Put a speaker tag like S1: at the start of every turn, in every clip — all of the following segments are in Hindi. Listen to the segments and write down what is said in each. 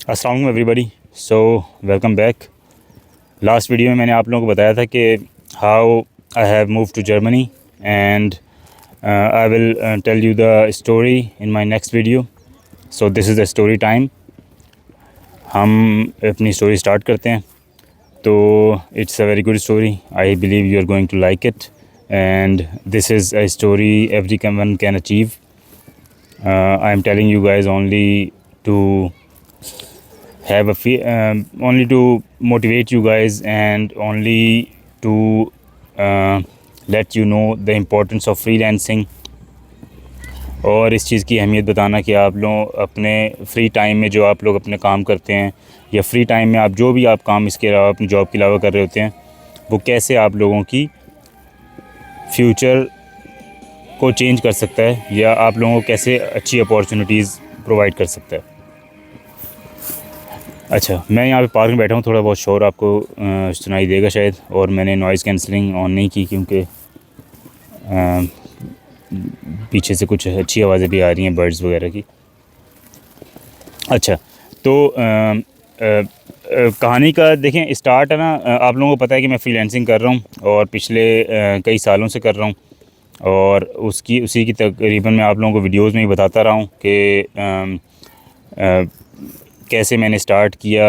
S1: अस्सलाम वालेकुम everybody. So welcome back. Last video में मैंने आप लोगों को बताया था कि how I have move to Germany and I will tell you the story in my next video. So this is the story time. हम अपनी स्टोरी स्टार्ट करते हैं। तो it's a very good story. I believe you are going to like it and this is a story everyone can achieve. I am telling you guys only to have only to motivate you guys and only to let you know the importance of freelancing और इस चीज़ की अहमियत बताना कि आप लोग अपने फ्री टाइम में जो आप लोग अपने काम करते हैं या फ्री टाइम में आप जो भी आप काम इसके अलावा अपनी जॉब के अलावा कर रहे होते हैं वो कैसे आप लोगों की फ्यूचर को चेंज कर सकता है या आप लोगों को कैसे अच्छी अपॉर्चुनिटीज़ प्रोवाइड कर सकता है। अच्छा, मैं यहाँ पे पार्क में बैठा हूँ, थोड़ा बहुत शोर आपको सुनाई देगा शायद, और मैंने नॉइज़ कैंसलिंग ऑन नहीं की क्योंकि पीछे से कुछ अच्छी आवाज़ें भी आ रही हैं बर्ड्स वगैरह की। अच्छा, तो कहानी का देखें स्टार्ट है ना। आप लोगों को पता है कि मैं फ्रीलांसिंग कर रहा हूँ और पिछले कई सालों से कर रहा हूँ और उसी की तकरीबन मैं आप लोगों को वीडियोज़ में ही बताता रहा हूँ कि कैसे मैंने स्टार्ट किया।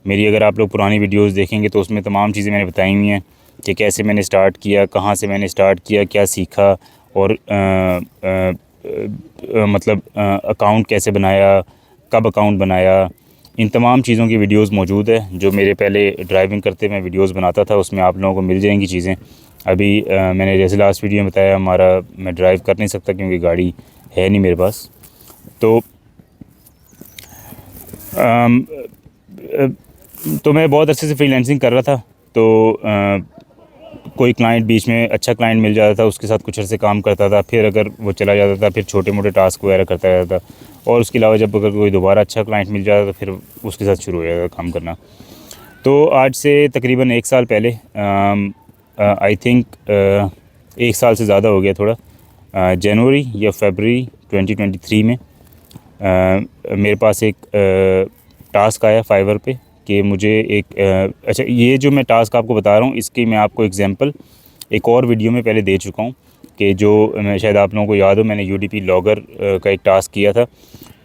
S1: मेरी अगर आप लोग पुरानी वीडियोस देखेंगे तो उसमें तमाम चीज़ें मैंने बताई हुई हैं कि कैसे मैंने स्टार्ट किया, कहाँ से मैंने स्टार्ट किया, क्या सीखा और मतलब अकाउंट कैसे बनाया, कब अकाउंट बनाया। इन तमाम चीज़ों की वीडियोस मौजूद है जो मेरे पहले ड्राइविंग करते मैं वीडियोस बनाता था, उसमें आप लोगों को मिल जाएंगी चीज़ें। अभी मैंने जैसे लास्ट वीडियो में बताया मैं ड्राइव कर नहीं सकता क्योंकि गाड़ी है नहीं मेरे पास। तो मैं बहुत अच्छे से फ्रीलांसिंग कर रहा था। तो कोई क्लाइंट बीच में अच्छा क्लाइंट मिल जाता था, उसके साथ कुछ अर्से काम करता था, फिर अगर वो चला जाता था फिर छोटे मोटे टास्क वगैरह करता रहता था, और उसके अलावा जब अगर कोई दोबारा अच्छा क्लाइंट मिल जाता तो फिर उसके साथ शुरू हो जाता काम करना। तो आज से तकरीबन 1 साल पहले, आई थिंक 1 साल से ज़्यादा हो गया थोड़ा, जनवरी या फरवरी 2023 में मेरे पास एक टास्क आया फाइवर पे कि मुझे एक अच्छा, ये जो मैं टास्क आपको बता रहा हूँ इसकी मैं आपको एग्जांपल एक और वीडियो में पहले दे चुका हूँ कि जो मैं शायद आप लोगों को याद हो, मैंने यूडीपी लॉगर का एक टास्क किया था।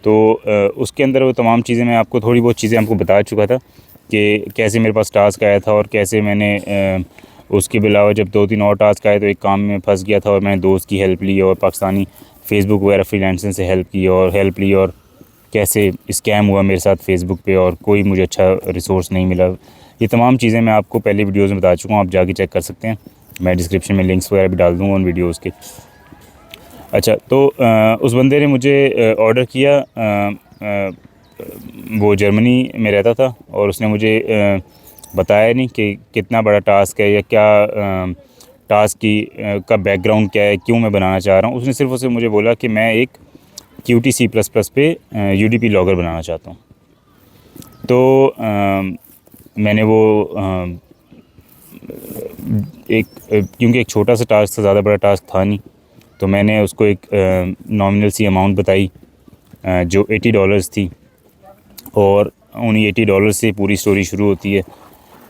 S1: तो उसके अंदर वो तमाम चीज़ें मैं आपको थोड़ी बहुत चीज़ें आपको बता चुका था कि कैसे मेरे पास टास्क आया था और कैसे मैंने उसके अलावा जब 2-3 और टास्क आए तो एक काम में फंस गया था और मैंने दोस्त की हेल्प ली और पाकिस्तानी फेसबुक वगैरह फ्रीलांसिंग से हेल्प ली और कैसे स्कैम हुआ मेरे साथ फेसबुक पे और कोई मुझे अच्छा रिसोर्स नहीं मिला। ये तमाम चीज़ें मैं आपको पहले वीडियोज़ में बता चुका हूँ, आप जाके चेक कर सकते हैं। मैं डिस्क्रिप्शन में लिंक्स वगैरह भी डाल दूँगा उन वीडियोज़ के। अच्छा, तो उस बंदे ने मुझे ऑर्डर किया, वो जर्मनी में रहता था और उसने मुझे बताया नहीं कि कितना बड़ा टास्क है या क्या टास्क का बैकग्राउंड क्या है, क्यों मैं बनाना चाह रहा हूँ। उसने सिर्फ और सिर्फ मुझे बोला कि मैं एक Qt C++ पे यूडीपी लॉगर बनाना चाहता हूँ। तो मैंने वो क्योंकि एक छोटा सा टास्क था, ज़्यादा बड़ा टास्क था नहीं, तो मैंने उसको एक नॉमिनल सी अमाउंट बताई जो $80 थी और उन्हीं $80 से पूरी स्टोरी शुरू होती है।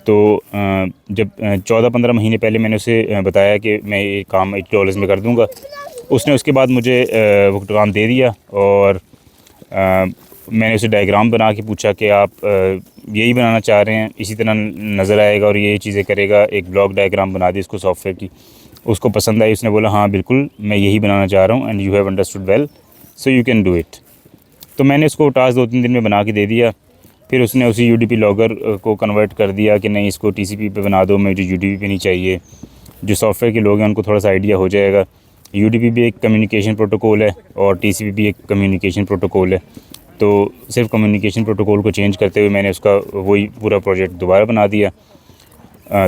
S1: तो जब 14-15 महीने पहले मैंने उसे बताया कि मैं ये काम $80 में कर दूंगा, उसने उसके बाद मुझे वो काम दे दिया और मैंने उसे डायग्राम बना के पूछा कि आप यही बनाना चाह रहे हैं, इसी तरह नज़र आएगा और ये चीज़ें करेगा, एक ब्लॉक डायग्राम बना दी इसको सॉफ्टवेयर की। उसको पसंद आई, उसने बोला हाँ बिल्कुल मैं यही बनाना चाह रहा हूँ and you have understood well so you can do it. तो मैंने उसको टास्क 2-3 दिन में बना के दे दिया। फिर उसने उसी यूडीपी लॉगर को कन्वर्ट कर दिया कि नहीं इसको टीसीपी पे बना दो, मुझे यूडीपी पे नहीं चाहिए। जो सॉफ्टवेयर के लोग हैं उनको थोड़ा सा आइडिया हो जाएगा, यूडीपी भी एक कम्युनिकेशन प्रोटोकॉल है और टीसीपी भी एक कम्युनिकेशन प्रोटोकॉल है। तो सिर्फ कम्युनिकेशन प्रोटोकॉल को चेंज करते हुए मैंने उसका वही पूरा प्रोजेक्ट दोबारा बना दिया।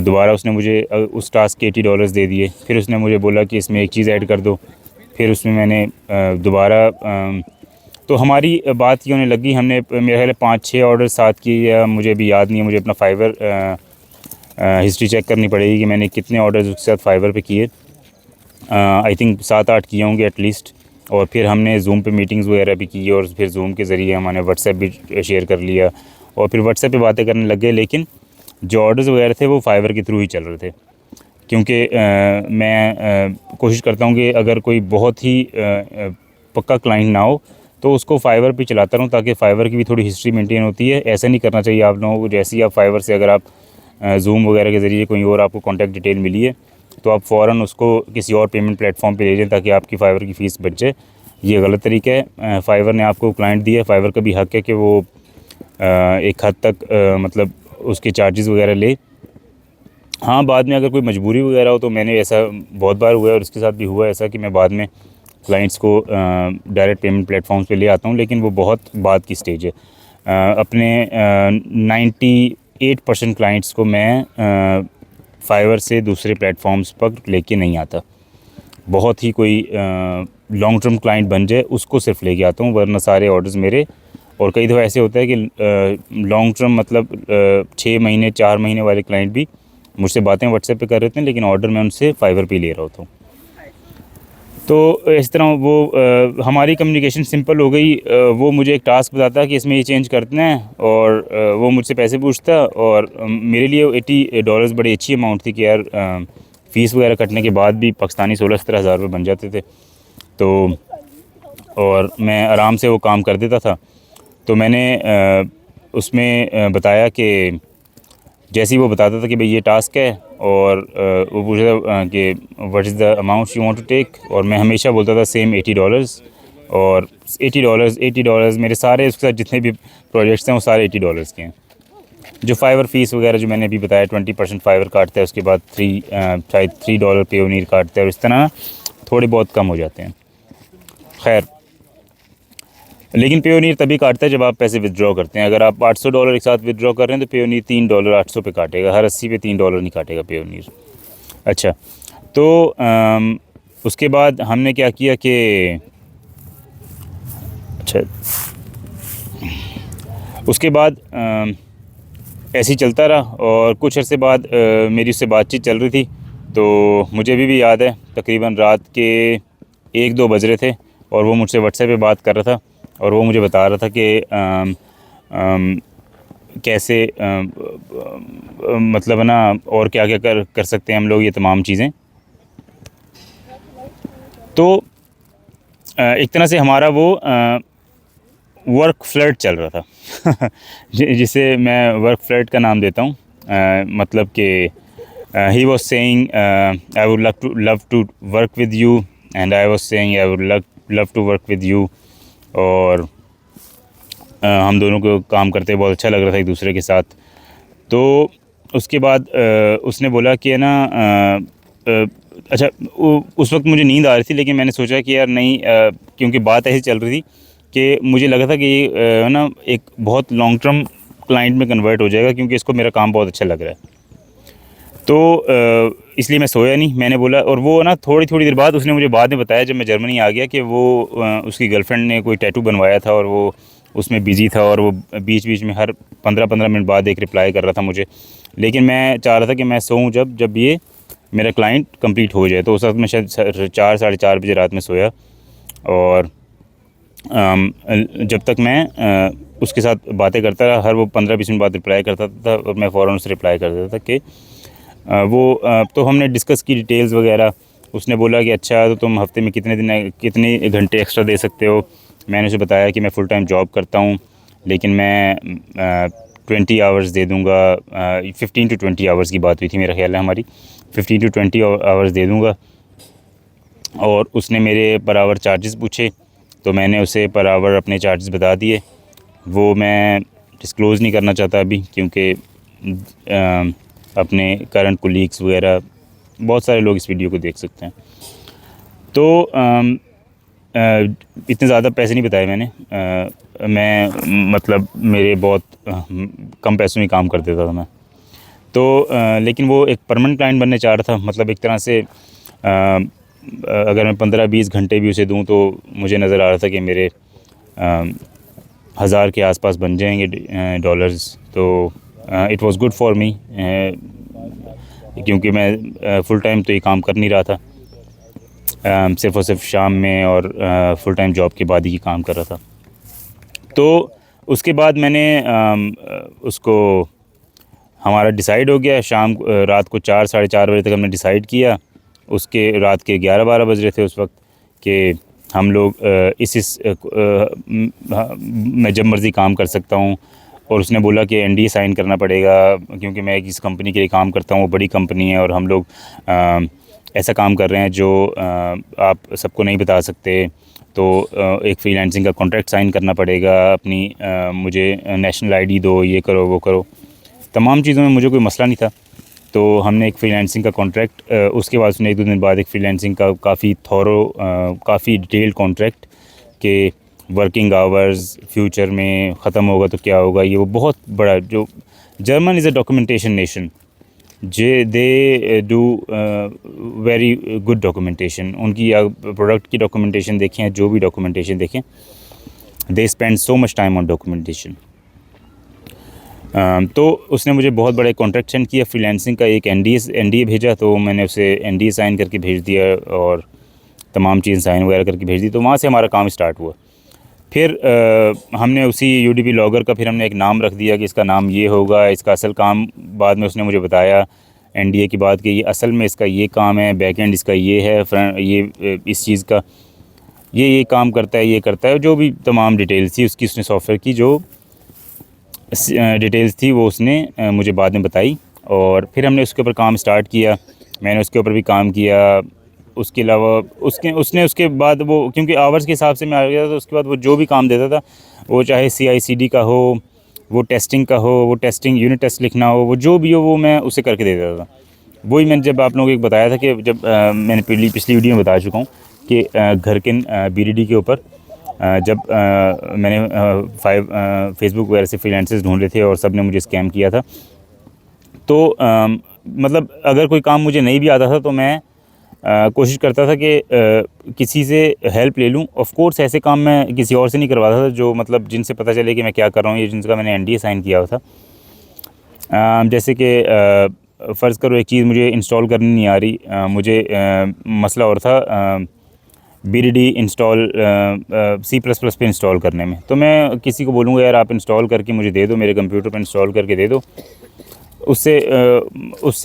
S1: दोबारा उसने मुझे उस टास्क के $80 दे दिए। फिर उसने मुझे बोला कि इसमें एक चीज़ ऐड कर दो। फिर उसमें मैंने दोबारा तो हमारी बात ये होने लगी, हमने मेरे ख्याल 5-6 ऑर्डर साथ किए या मुझे अभी याद नहीं है, मुझे अपना फाइवर हिस्ट्री चेक करनी पड़ेगी कि मैंने कितने ऑर्डर्स उसके साथ फाइवर पे किए। आई थिंक 7-8 किए होंगे एटलीस्ट। और फिर हमने ज़ूम पे मीटिंग्स वगैरह भी की और फिर ज़ूम के ज़रिए हमने व्हाट्सएप भी शेयर कर लिया और फिर व्हाट्सएप पे बातें करने लग गए। लेकिन जो ऑर्डर्स वगैरह थे वो फाइवर के थ्रू ही चल रहे थे, क्योंकि मैं कोशिश करता हूँ कि अगर कोई बहुत ही पक्का क्लाइंट ना हो तो उसको फाइवर पे चलाता रहूँ, ताकि फाइवर की भी थोड़ी हिस्ट्री मेंटेन होती है। ऐसा नहीं करना चाहिए आप लोगों को, जैसे ही आप फाइवर से अगर आप ज़ूम वगैरह के ज़रिए कोई और आपको कॉन्टैक्ट डिटेल मिली है तो आप फ़ौरन उसको किसी और पेमेंट प्लेटफॉर्म पे ले जाएं ताकि आपकी फाइवर की फ़ीस बच जाए। ये गलत तरीका है। फाइवर ने आपको क्लाइंट दिया है, फाइवर का भी हक़ है कि वो एक हद तक मतलब उसके चार्जेस वगैरह ले। हाँ, बाद में अगर कोई मजबूरी वगैरह हो तो मैंने ऐसा बहुत बार हुआ है और उसके साथ भी हुआ ऐसा कि मैं बाद में क्लाइंट्स को डायरेक्ट पेमेंट प्लेटफॉर्म्स पे ले आता हूँ, लेकिन वो बहुत बाद की स्टेज है। अपने 98% क्लाइंट्स को मैं फाइवर से दूसरे प्लेटफॉर्म्स पर लेके नहीं आता। बहुत ही कोई लॉन्ग टर्म क्लाइंट बन जाए उसको सिर्फ लेके आता हूँ, वरना सारे ऑर्डर्स मेरे। और कई दफ़ा ऐसे होता है कि लॉन्ग टर्म मतलब 6 महीने 4 महीने वाले क्लाइंट भी मुझसे बातें व्हाट्सएप पे कर रहे थे, लेकिन ऑर्डर मैं उनसे फाइवर पे ले रहा होता हूँ। तो इस तरह वो हमारी कम्युनिकेशन सिंपल हो गई। वो मुझे एक टास्क बताता कि इसमें ये चेंज करना है और वो मुझसे पैसे पूछता और मेरे लिए $80 बड़ी अच्छी अमाउंट थी कि यार फ़ीस वगैरह कटने के बाद भी पाकिस्तानी 16-17 हज़ार रुपये बन जाते थे। तो और मैं आराम से वो काम कर देता था। तो मैंने उसमें बताया कि जैसे ही वो बताता था कि भाई ये टास्क है और वो पूछता था कि what is the amount you want to take, और मैं हमेशा बोलता था सेम $80। और $80 मेरे सारे उसके साथ जितने भी प्रोजेक्ट्स हैं वो सारे $80 के हैं। जो फाइवर फ़ीस वगैरह जो मैंने अभी बताया 20% फाइवर काटता है, उसके बाद शायद $3 पेयोनीर काटता है और इस तरह थोड़े बहुत कम हो जाते हैं। खैर, लेकिन पेयोनीर तभी काटता है जब आप पैसे विदड्रॉ करते हैं। अगर आप $800 एक साथ विदड्रॉ कर रहे हैं तो पेयोनीर $3 800 पे काटेगा, हर 80 पे $3 नहीं काटेगा पेयोनीर। अच्छा, तो उसके बाद हमने क्या किया कि अच्छा उसके बाद ऐसे ही चलता रहा और कुछ अर्से बाद मेरी उससे बातचीत चल रही थी। तो मुझे अभी भी याद है तकरीबन रात के 1-2 बज रहे थे और वो मुझसे व्हाट्सएप पे बात कर रहा था और वो मुझे बता रहा था कि कैसे मतलब है ना और क्या क्या कर सकते हैं हम लोग, ये तमाम चीज़ें। तो एक तरह से हमारा वो वर्क फ्लर्ट चल रहा था जिसे मैं वर्क फ्लर्ट का नाम देता हूँ। मतलब कि he was saying I would love to work with you and I was saying I would love to work with you. और हम दोनों को काम करते बहुत अच्छा लग रहा था एक दूसरे के साथ। तो उसके बाद उसने बोला कि ना अच्छा उस वक्त मुझे नींद आ रही थी, लेकिन मैंने सोचा कि यार नहीं, क्योंकि बात ऐसी चल रही थी कि मुझे लगा था कि ना एक बहुत लॉन्ग टर्म क्लाइंट में कन्वर्ट हो जाएगा, क्योंकि इसको मेरा काम बहुत अच्छा लग रहा है। तो इसलिए मैं सोया नहीं। मैंने बोला, और वो ना थोड़ी देर बाद उसने मुझे बाद में बताया जब मैं जर्मनी आ गया कि वो उसकी गर्लफ्रेंड ने कोई टैटू बनवाया था और वो उसमें बिज़ी था और वो बीच में हर 15-15 मिनट बाद एक रिप्लाई कर रहा था मुझे। लेकिन मैं चाह रहा था कि मैं सोऊं जब ये मेरा क्लाइंट कंप्लीट हो जाए। तो उस वक्त मैं शायद 4 साढ़े 4 बजे रात में सोया और जब तक मैं उसके साथ बातें करता रहा, हर वो 15-20 मिनट बाद रिप्लाई करता था और मैं फ़ौरन उसे रिप्लाई कर देता था कि तो हमने डिस्कस की डिटेल्स वगैरह। उसने बोला कि अच्छा तो तुम हफ़्ते में कितने घंटे एक्स्ट्रा दे सकते हो। मैंने उसे बताया कि मैं फ़ुल टाइम जॉब करता हूँ, लेकिन मैं 20 आवर्स दे दूँगा। 15 to 20 आवर्स की बात हुई थी मेरा ख्याल है हमारी, 15 to 20 आवर्स दे दूँगा। और उसने मेरे पर आवर चार्जेस पूछे तो मैंने उसे पर आवर अपने चार्जेस बता दिए। वो मैं डिस्क्लोज़ नहीं करना चाहता अभी, क्योंकि अपने करंट कोलीग्स वगैरह बहुत सारे लोग इस वीडियो को देख सकते हैं। तो इतने ज़्यादा पैसे नहीं बताए मैंने। मैं मतलब मेरे बहुत कम पैसों में काम कर देता था मैं। तो लेकिन वो एक परमानेंट क्लाइंट बनने चाह रहा था। मतलब एक तरह से अगर मैं 15-20 घंटे भी उसे दूं तो मुझे नज़र आ रहा था कि मेरे 1000 के आसपास बन जाएंगे डॉलर्स। तो it was good for me, क्योंकि मैं फुल टाइम तो ये काम कर नहीं रहा था। सिर्फ़ और सिर्फ शाम में और फुल टाइम जॉब के बाद ही काम कर रहा था। तो उसके बाद मैंने उसको हमारा डिसाइड हो गया शाम रात को 4 साढ़े 4 बजे तक हमने डिसाइड किया। उसके रात के 11-12 बज रहे थे उस वक्त कि हम लोग मैं जब मर्ज़ी काम कर सकता हूँ। और उसने बोला कि एनडीए साइन करना पड़ेगा क्योंकि मैं इस कंपनी के लिए काम करता हूँ, वो बड़ी कंपनी है और हम लोग ऐसा काम कर रहे हैं जो आप सबको नहीं बता सकते। तो एक फ्रीलांसिंग का कॉन्ट्रैक्ट साइन करना पड़ेगा, अपनी मुझे नेशनल आईडी दो, ये करो वो करो। तमाम चीज़ों में मुझे कोई मसला नहीं था। तो हमने एक फ्रीलांसिंग का कॉन्ट्रैक्ट, उसके बाद उसने 1-2 दिन बाद एक फ्रीलांसिंग का काफ़ी काफ़ी डिटेल्ड कॉन्ट्रैक्ट के वर्किंग आवर्स फ्यूचर में ख़त्म होगा तो क्या होगा, ये वो बहुत बड़ा, जो German is a documentation nation, they do very good documentation. उनकी प्रोडक्ट की डॉक्यूमेंटेशन देखें, जो भी डॉक्यूमेंटेशन देखें, they spend so much time on documentation. तो उसने मुझे बहुत बड़ा कॉन्ट्रैक्ट सेंड किया फ्रीलांसिंग का, एक एनडीए भेजा, तो मैंने उसे एनडीए साइन करके भेज दिया और तमाम चीज़ें साइन वगैरह करके भेज दी। तो वहाँ से हमारा काम स्टार्ट हुआ। फिर हमने उसी यूडीपी लॉगर का फिर हमने एक नाम रख दिया कि इसका नाम ये होगा। इसका असल काम बाद में उसने मुझे बताया एनडीए की बात कि ये असल में इसका ये काम है, बैक एंड इसका ये है, फ्रंट ये इस चीज़ का ये काम करता है, ये करता है। जो भी तमाम डिटेल्स थी उसकी, उसने सॉफ्टवेयर की जो डिटेल्स थी वो उसने मुझे बाद में बताई। और फिर हमने उसके ऊपर काम स्टार्ट किया, मैंने उसके ऊपर भी काम किया। उसके अलावा उसने उसके बाद वो, क्योंकि आवर्स के हिसाब से मैं आ गया था, तो उसके बाद वो जो भी काम देता था, वो चाहे CI/CD का हो, वो टेस्टिंग का हो, वो टेस्टिंग यूनिट टेस्ट लिखना हो, वो जो भी हो वो मैं उसे करके दे देता था। वही मैंने जब आप लोगों को बताया था कि जब मैंने पिछली वीडियो में बता चुका हूँ कि घर के BDD के ऊपर जब मैंने फेसबुक वगैरह से फ्रीलांसर्स ढूंढ रहे थे और सब ने मुझे स्कैम किया था। तो मतलब अगर कोई काम मुझे नहीं भी आता था तो मैं कोशिश करता था कि किसी से हेल्प ले लूँ। ऑफ़ कोर्स ऐसे काम मैं किसी और से नहीं करवाता था जो मतलब जिनसे पता चले कि मैं क्या कर रहा हूँ, ये जिनका मैंने एनडीए साइन किया हुआ था। जैसे कि फ़र्ज़ करो एक चीज़ मुझे इंस्टॉल करनी नहीं आ रही, मुझे मसला और था BDD इंस्टॉल C++ पे इंस्टॉल करने में। तो मैं किसी को बोलूँगा यार आप इंस्टॉल करके मुझे दे दो, मेरे कंप्यूटर पर इंस्टॉल करके दे दो। उससे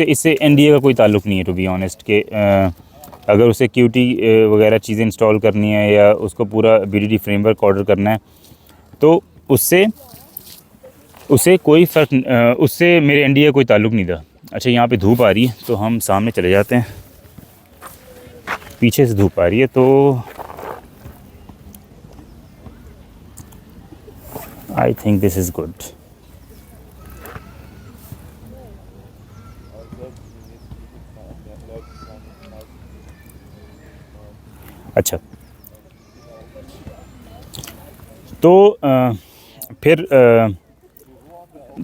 S1: इससे एनडीए का कोई ताल्लुक़ नहीं है, टू बी ऑनेस्ट। कि अगर उसे QT वगैरह चीज़ें इंस्टॉल करनी है या उसको पूरा BDD फ्रेमवर्क ऑर्डर करना है तो उससे कोई फ़र्क, उससे मेरे एनडीए का कोई ताल्लुक़ नहीं था। अच्छा, यहाँ पे धूप आ रही है तो हम सामने चले जाते हैं। पीछे से धूप आ रही है तो I think this is good. अच्छा, तो फिर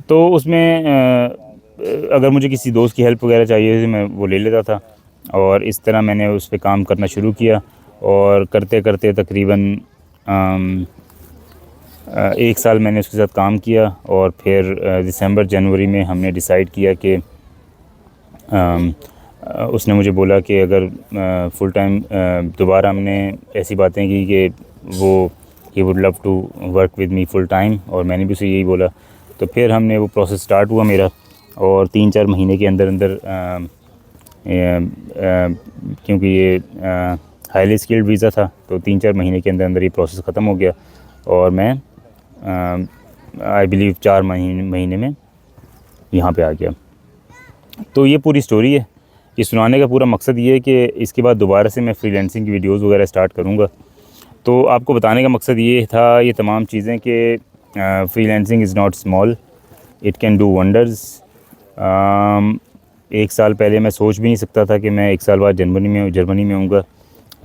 S1: तो उसमें अगर मुझे किसी दोस्त की हेल्प वगैरह चाहिए थी मैं वो ले लेता था। और इस तरह मैंने उस पे काम करना शुरू किया और करते करते तकरीबन 1 साल मैंने उसके साथ काम किया। और फिर दिसंबर जनवरी में हमने डिसाइड किया कि उसने मुझे बोला कि अगर फुल टाइम दोबारा हमने ऐसी बातें की कि वो he would love to work with me full time, और मैंने भी उसे यही बोला। तो फिर हमने वो प्रोसेस स्टार्ट हुआ मेरा, और 3-4 महीने के अंदर अंदर क्योंकि ये हाईली स्किल्ड वीज़ा था तो 3-4 महीने के अंदर अंदर ये प्रोसेस ख़त्म हो गया और मैं आई बिलीव 4 महीने में यहाँ पे आ गया। तो ये पूरी स्टोरी है। ये सुनाने का पूरा मकसद ये है कि इसके बाद दोबारा से मैं फ्रीलांसिंग की वीडियोज़ वगैरह स्टार्ट करूँगा। तो आपको बताने का मकसद ये था, ये तमाम चीज़ें कि freelancing is not small, it can do wonders. 1 साल पहले मैं सोच भी नहीं सकता था कि मैं 1 साल बाद जर्मनी में होऊंगा,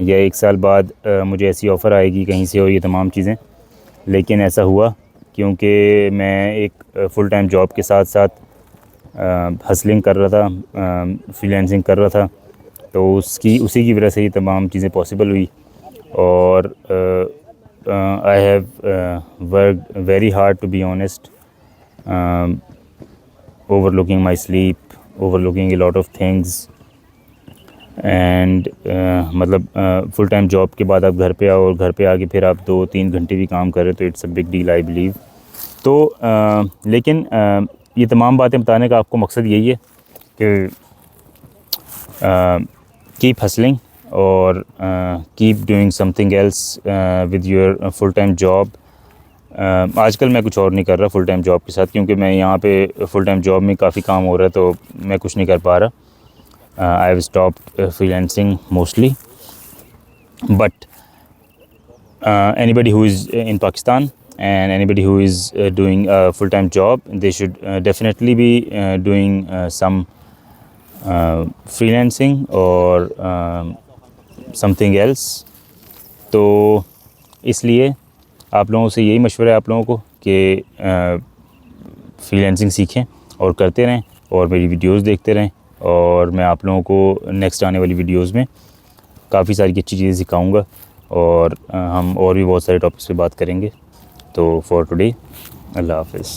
S1: या 1 साल बाद मुझे ऐसी ऑफ़र आएगी कहीं से और ये तमाम चीज़ें। लेकिन ऐसा हुआ क्योंकि मैं एक फ़ुल टाइम जॉब के साथ साथ हसलिंग कर रहा था, फ्रीलांसिंग कर रहा था। तो उसी की वजह से ये तमाम चीज़ें पॉसिबल हुई। और I have worked very hard to be honest, overlooking my sleep, overlooking a lot of things, and मतलब फुल टाइम जॉब के बाद आप घर पे आओ और घर पे आके फिर आप 2-3 घंटे भी काम कर रहे हो तो it's a big deal I believe. तो लेकिन ये तमाम बातें बताने का आपको मकसद यही है कि कीप हसलिंग और keep doing something else with your full time job. आजकल मैं कुछ और नहीं कर रहा फुल टाइम जॉब के साथ, क्योंकि मैं यहाँ पे फुल टाइम जॉब में काफ़ी काम हो रहा है तो मैं कुछ नहीं कर पा रहा। I have stopped freelancing mostly, but anybody who is in Pakistan and anybody who is doing a full-time job, they should definitely be doing some freelancing or something else। तो इसलिए आप लोगों से यही मशवरा है आप लोगों को कि फ्रीलांसिंग सीखें और करते रहें और मेरी वीडियोस देखते रहें, और मैं आप लोगों को नेक्स्ट आने वाली वीडियोस में काफ़ी सारी अच्छी चीज़ें सिखाऊंगा और हम और भी बहुत सारे टॉपिक्स पे बात करेंगे। तो फॉर टुडे अल्लाह हाफ़िज़।